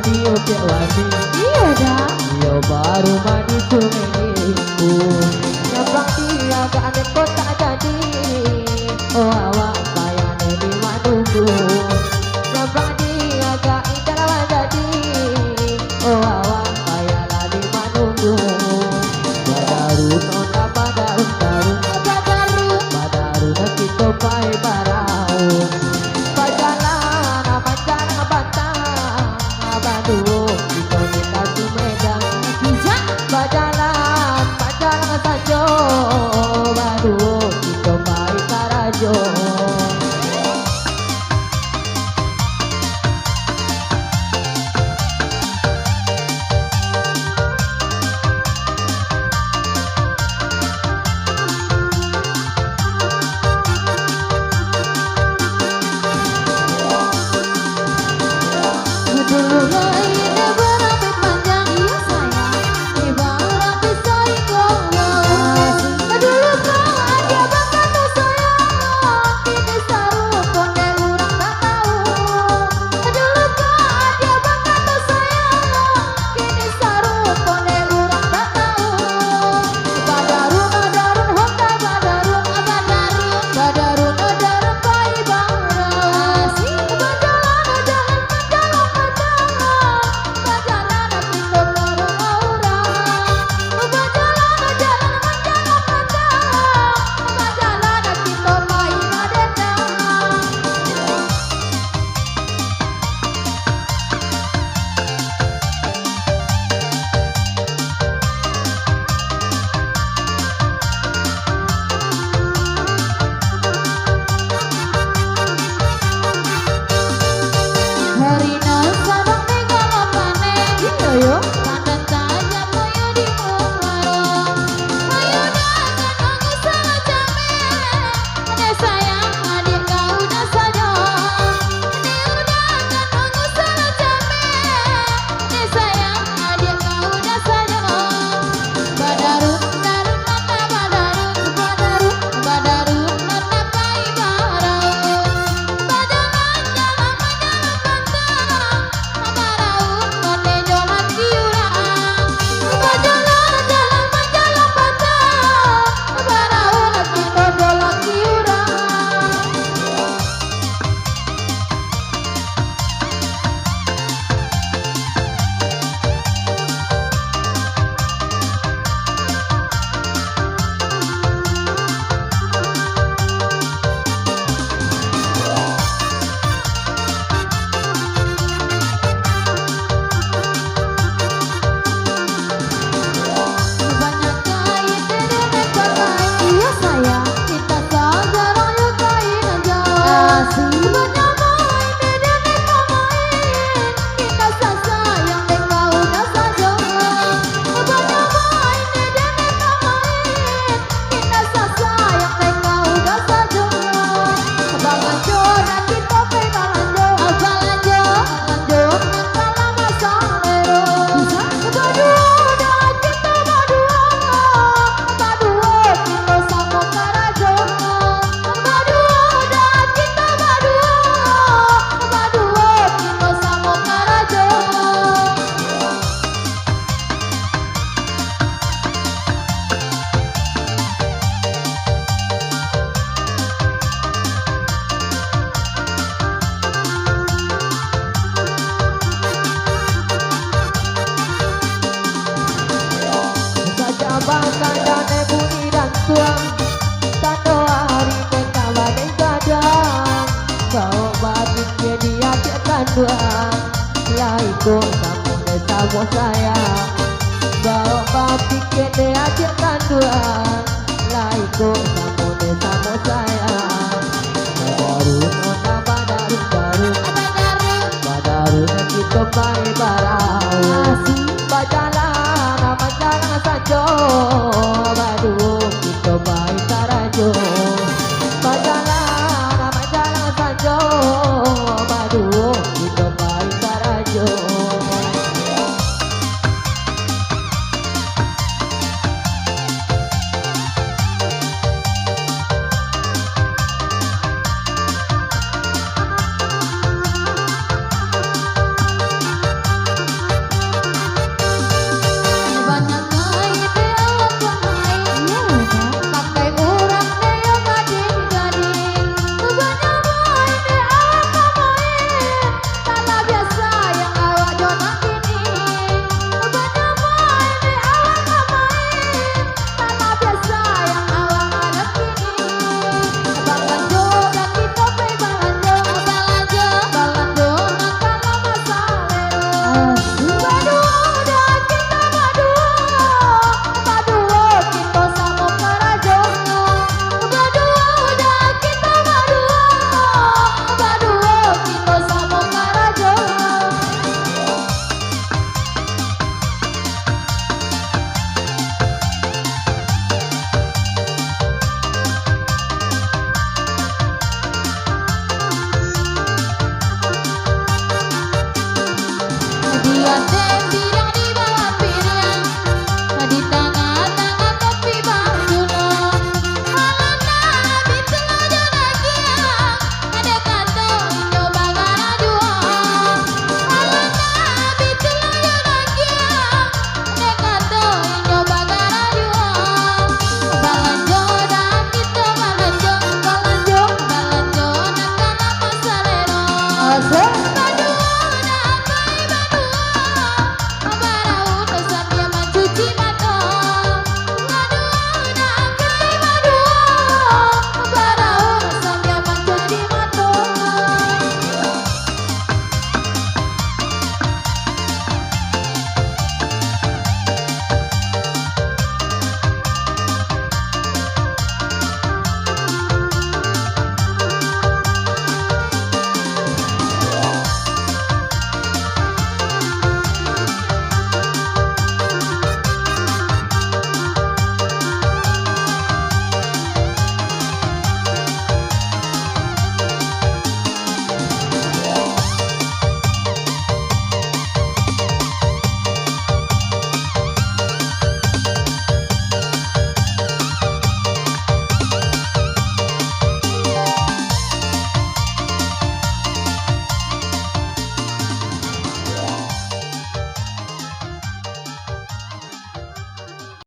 video Cek Wani. Iya dah. Dia baru mandi sumeniku. Nyabrang dia ke aneh kota jadi. Oh awak bayane di manunggu. Nyabrang dia ke indah jadi. Oh awak bayala di manunggu. Badarun nona badarun darun. Badarun kita pai barau. Bajalan jalan batang. Baduh kita minta Sumedang. Bajalan saja. Baduh kita pai Karajo. Bakandane bunyi dan tuang tando hari teka badai gadang bawa batik jadi ajak kanduang laiku kamu desa mo sayang bawa batik jadi ajak kanduang laiku kamu desa mo sayang badarun nona badarun kita pai barau bajalan saja